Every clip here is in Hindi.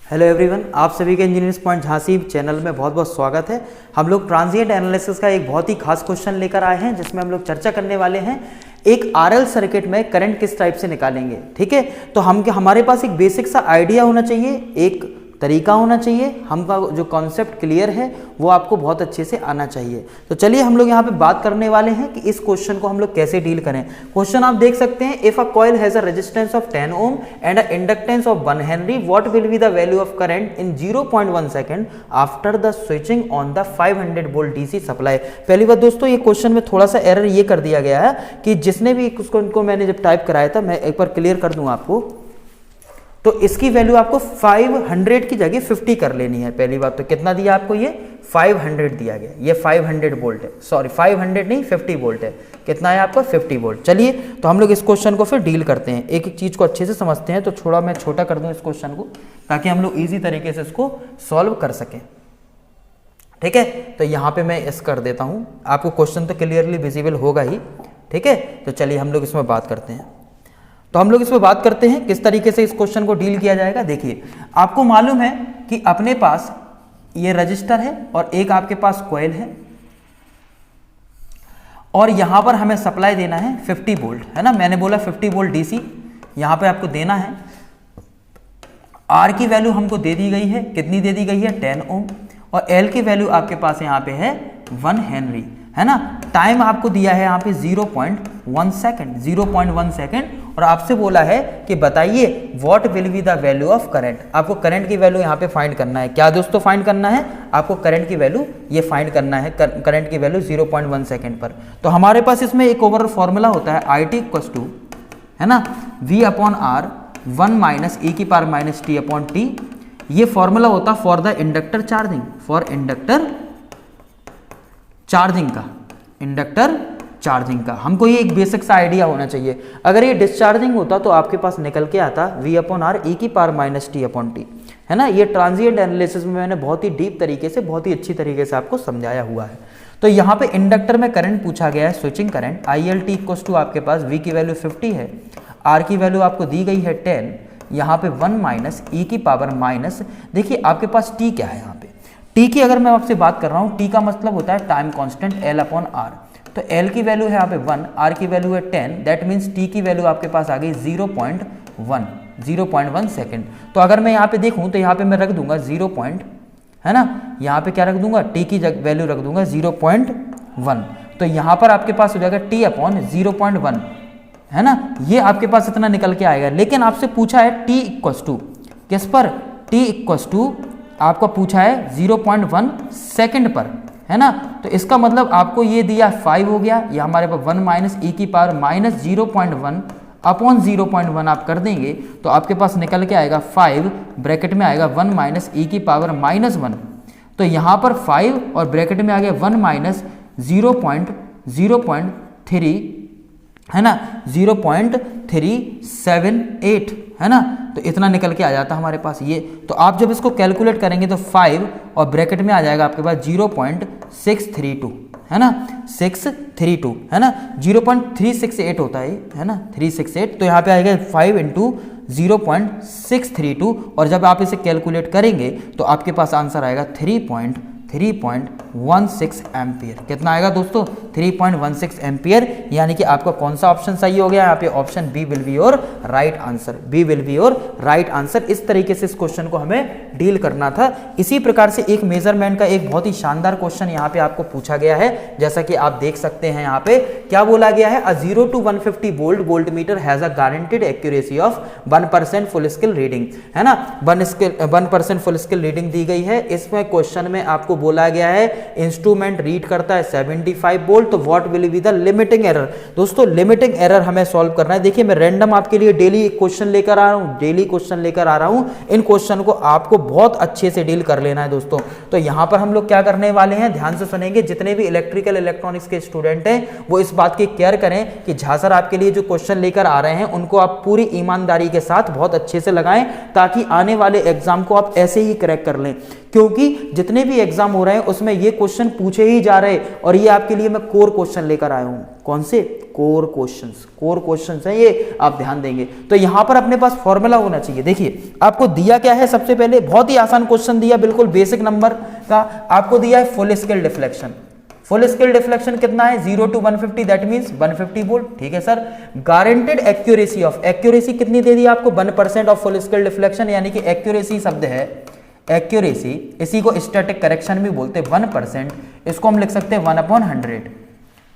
हेलो एवरीवन, आप सभी के इंजीनियर्स पॉइंट झांसी चैनल में बहुत बहुत स्वागत है। हम लोग ट्रांजिएंट एनालिसिस का एक बहुत ही खास क्वेश्चन लेकर आए हैं जिसमें हम लोग चर्चा करने वाले हैं एक आरएल सर्किट में करंट किस टाइप से निकालेंगे। ठीक है, तो हमारे पास एक बेसिक सा आइडिया होना चाहिए, एक तरीका होना चाहिए, हमका जो कॉन्सेप्ट क्लियर है वो आपको बहुत अच्छे से आना चाहिए। तो चलिए हम लोग यहाँ पे बात करने वाले हैं कि इस क्वेश्चन को हम लोग कैसे डील करें। क्वेश्चन आप देख सकते हैं, if a coil has a resistance of 10 ohm and a inductance of 1 Henry, what will be the value of current in 0.1 second after the switching on the 500 volt DC supply. पहली बात दोस्तों, ये क्वेश्चन में थोड़ा सा एरर ये कर दिया गया है कि जिसने भी उसको मैंने जब टाइप कराया था, मैं एक बार क्लियर कर दूं आपको, तो इसकी वैल्यू आपको 500 की जगह 50 कर लेनी है। पहली बात तो कितना दिया आपको, ये 500 दिया गया, ये 500 वोल्ट है, सॉरी 500 नहीं 50 वोल्ट है। कितना है आपका 50 वोल्ट। चलिए तो हम लोग इस क्वेश्चन को फिर डील करते हैं, एक एक चीज को अच्छे से समझते हैं। तो थोड़ा मैं छोटा कर दूं इस क्वेश्चन को ताकि हम लोग इजी तरीके से इसको सॉल्व कर सकें। ठीक है, तो यहाँ पे मैं इस कर देता हूँ, आपको क्वेश्चन तो क्लियरली विजिबल होगा ही। ठीक है, तो चलिए हम लोग इसमें बात करते हैं। तो हम लोग इसमें बात करते हैं किस तरीके से इस क्वेश्चन को डील किया जाएगा। देखिए, आपको मालूम है कि अपने पास ये रजिस्टर है और एक आपके पास कॉइल है और यहां पर हमें सप्लाई देना है 50 वोल्ट, है ना। मैंने बोला 50 वोल्ट डीसी यहां पे आपको देना है। आर की वैल्यू हमको दे दी गई है, कितनी दे दी गई है 10 ओम, और एल की वैल्यू आपके पास यहां पे है 1 हेनरी, है ना। टाइम आपको दिया है यहाँ पे 0.1 सेकेंड, 0.1 सेकेंड, और आपसे बोला है कि बताइए what will be the value of current. आपको करंट की वैल्यू यहाँ पे फाइंड करना है। क्या दोस्तों फाइंड करना है आपको? करंट की वैल्यू ये फाइंड करना है, करंट की वैल्यू 0.1 सेकेंड पर। तो हमारे पास इसमें एक ओवरऑल फॉर्मूला होता है IT इक्वल्स टू, है ना, V upon R 1 minus e की power minus t upon t। ये फॉर्मूला होता है for the inductor charging, for inductor charging का, इंडक्टर चार्जिंग का। हमको ये एक बेसिक सा आइडिया होना चाहिए। अगर ये डिस्चार्जिंग होता तो आपके पास निकल के आता V अपॉन आर e की power minus t upon t, है ना। ये ट्रांजिएंट एनालिसिस में मैंने बहुत ही डीप तरीके से, बहुत ही अच्छी तरीके से आपको समझाया हुआ है। तो यहाँ पे इंडक्टर में करंट पूछा गया है, switching current ILT equals to आपके पास V की वैल्यू 50 है, R की वैल्यू आपको दी गई है 10, यहाँ पे 1 माइनस e की पावर माइनस, देखिए आपके पास t क्या है यहाँ पे, t की अगर मैं आपसे बात कर रहा हूँ, t का मतलब होता है time constant L upon R। तो L की वैल्यू है यहाँ पे 1, R की वैल्यू है 10, दैट मीन्स t की वैल्यू आपके पास आ गई 0.1 सेकेंड। तो अगर मैं यहाँ पे देखूँ तो यहाँ पे मैं रख दूंगा 0 पॉइंट, है ना, यहाँ पे क्या रख दूंगा, t की वैल्यू रख दूंगा 0.1। तो यहाँ पर आपके पास हो जाएगा t अपॉन 0.1, है ना। ये आपके पास इतना निकल के आएगा। लेकिन आपसे पूछा है t इक्वल्स टू किस पर, t इक्वल्स टू आपको पूछा है 0.1 सेकेंड पर, है ना। तो इसका मतलब आपको ये दिया 5 हो गया, ये हमारे पास 1 माइनस e की पावर माइनस 0.1 अपॉन 0.1 आप कर देंगे तो आपके पास निकल के आएगा 5, ब्रैकेट में आएगा 1 माइनस e की पावर माइनस 1। तो यहाँ पर 5 और ब्रैकेट में आ गया 1 माइनस 0.3, है ना, 0.378, है ना। तो इतना निकल के आ जाता हमारे पास ये। तो आप जब इसको कैलकुलेट करेंगे तो 5 और ब्रैकेट में आ जाएगा आपके पास 0.632, है ना, 632, है ना, 0.368 होता है ना, 368। तो यहाँ पे आएगा 5 इंटू 0.632, और जब आप इसे कैलकुलेट करेंगे तो आपके पास आंसर आएगा 3.16 एम्पियर। कितना आएगा दोस्तों? 3.16 एम्पियर। यानी कि आपका कौन सा ऑप्शन सही हो गया यहाँ पे? Option B will be your right answer, B will be your right answer. इस तरीके से इस क्वेश्चन को हमें डील करना था। इसी प्रकार से एक मेजरमेंट का एक बहुत ही शानदार क्वेश्चन यहाँ पे आपको पूछा गया है, जैसा कि आप देख सकते हैं। यहाँ पे क्या बोला गया है, अ 0 to 150 volt volt meter has a guaranteed accuracy of 1% full scale reading, है ना। 1% फुल स्केल रीडिंग दी गई है। इसमें क्वेश्चन में आपको बोला गया है इंस्ट्रूमेंट रीड करता है 75 वोल्ट, तो what will be the limiting error. दोस्तों लिमिटिंग एरर हमें सॉल्व करना है। देखिए मैं रैंडम आपके लिए डेली क्वेश्चन लेकर आ रहा हूं, डेली क्वेश्चन लेकर आ रहा हूं। इन क्वेश्चन को आपको बहुत अच्छे से डील कर लेना है दोस्तों। तो यहां पर हम लोग क्या करने वाले हैं, ध्यान से सुनेंगे। जितने भी इलेक्ट्रिकल इलेक्ट्रॉनिक्स के स्टूडेंट हैं वो इस बात की केयर करें कि झा सर आपके लिए जो क्वेश्चन लेकर आ रहे हैं उनको आप पूरी ईमानदारी के साथ बहुत अच्छे से लगाएं, ताकि आने वाले एग्जाम को आप ऐसे ही क्रैक कर लें। क्योंकि जितने भी एग्जाम हो रहे हैं उसमें ये क्वेश्चन पूछे ही जा रहे हैं और ये आपके लिए मैं कोर क्वेश्चन लेकर आया हूं। कौन से? कोर क्वेश्चंस हैं ये, आप ध्यान देंगे। तो यहां पर अपने पास फॉर्मूला होना चाहिए। देखिए आपको दिया क्या है, सबसे पहले बहुत ही आसान क्वेश्चन दिया, बिल्कुल बेसिक नंबर का आपको दिया है full scale deflection. Full scale deflection कितना है? 0 to 150, दैट मींस 150 वोल्ट। ठीक है sir. Guaranteed accuracy of, accuracy कितनी दे दी आपको? 1% ऑफ फुल स्केल डिफ्लेक्शन, यानी कि एक्यूरेसी शब्द है, एक्यूरेसी, इसी को स्टैटिक करेक्शन भी बोलते हैं 1%, इसको हम लिख सकते हैं 1/100,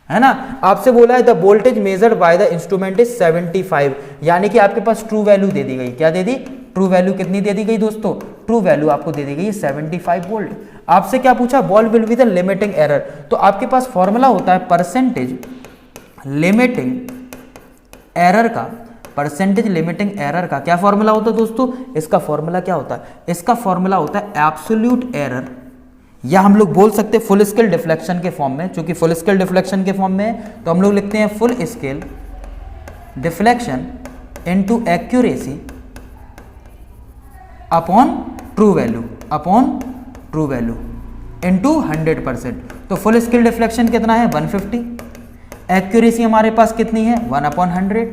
है ना। आपसे बोला है the voltage measured by the instrument is 75, यानी कि आपके पास ट्रू वैल्यू दे दी गई। क्या दे दी? ट्रू वैल्यू कितनी दे दी गई दोस्तों? ट्रू वैल्यू आपको दे दी गई 75 वोल्ट। आपसे क्या पूछा? Valve will be the limiting error. तो आपके पास फॉर्मूला होता है परसेंटेज लिमिटिंग एरर का, परसेंटेज लिमिटिंग एरर का क्या फॉर्मूला होता है दोस्तों? इसका फॉर्मूला क्या होता है? इसका फॉर्मूला होता है एब्सोल्यूट एरर, या हम लोग बोल सकते हैं फुल स्केल डिफ्लेक्शन के फॉर्म में। चूंकि फुल स्केल डिफ्लेक्शन के फॉर्म में तो हम लोग लिखते हैं full scale deflection into accuracy upon true value, upon true value into 100%। तो फुल स्केल डिफ्लेक्शन कितना है? 150। एक्यूरेसी हमारे पास कितनी है? 1/100।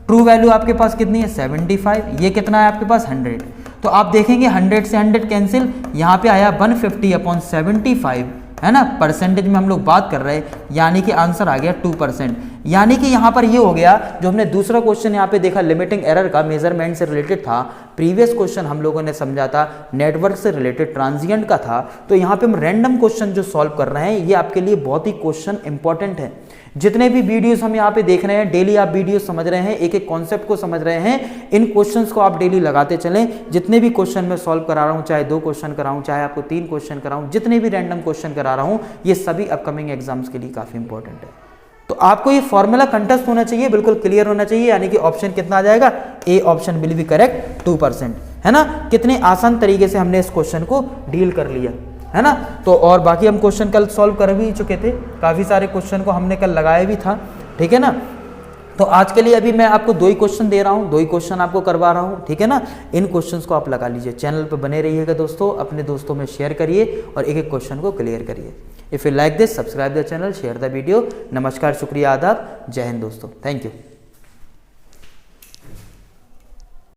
ट्रू वैल्यू आपके पास कितनी है? 75। ये कितना है आपके पास? 100। तो आप देखेंगे 100 से 100 कैंसिल, यहाँ पे आया 150/75, है ना। परसेंटेज में हम लोग बात कर रहे हैं, यानी कि आंसर आ गया 2%। यानी कि यहाँ पर ये हो गया, जो हमने दूसरा क्वेश्चन यहाँ पे देखा लिमिटिंग एरर का, मेजरमेंट से रिलेटेड था। प्रीवियस क्वेश्चन हम लोगों ने समझा था नेटवर्क से रिलेटेड ट्रांजिएंट का था। तो यहाँ पे हम रैंडम क्वेश्चन जो सॉल्व कर रहे हैं, ये आपके लिए बहुत ही क्वेश्चन इंपॉर्टेंट है। जितने भी वीडियोस हम यहाँ पे देख रहे हैं, डेली आप वीडियोस समझ रहे हैं, एक एक कॉन्सेप्ट को समझ रहे हैं, इन क्वेश्चंस को आप डेली लगाते चलें। जितने भी क्वेश्चन मैं सॉल्व करा रहा हूँ, चाहे 2 क्वेश्चन कराऊँ, चाहे आपको 3 क्वेश्चन कराऊँ, जितने भी रैंडम क्वेश्चन करा रहा हूँ, ये सभी अपकमिंग एग्जाम्स के लिए काफी इंपॉर्टेंट है। तो आपको ये फॉर्मूला कंटेस्ट होना चाहिए, बिल्कुल क्लियर होना चाहिए, यानी कि ऑप्शन कितना आ जाएगा? A option will be correct, 2%, है ना। कितने आसान तरीके से हमने इस क्वेश्चन को डील कर लिया, है ना। तो और बाकी हम क्वेश्चन कल सॉल्व कर भी चुके थे, काफी सारे क्वेश्चन को हमने कल लगाया भी था, ठीक है ना। तो आज के लिए अभी मैं आपको 2 ही क्वेश्चन दे रहा हूँ, 2 ही क्वेश्चन आपको करवा रहा हूँ, ठीक है ना। इन क्वेश्चंस को आप लगा लीजिए। चैनल पर बने रहिएगा दोस्तों, अपने दोस्तों में शेयर करिए और एक एक क्वेश्चन को क्लियर करिए। If you like this, subscribe the channel, share the video. नमस्कार, शुक्रिया, आदाब, जय हिंद दोस्तों, थैंक यू।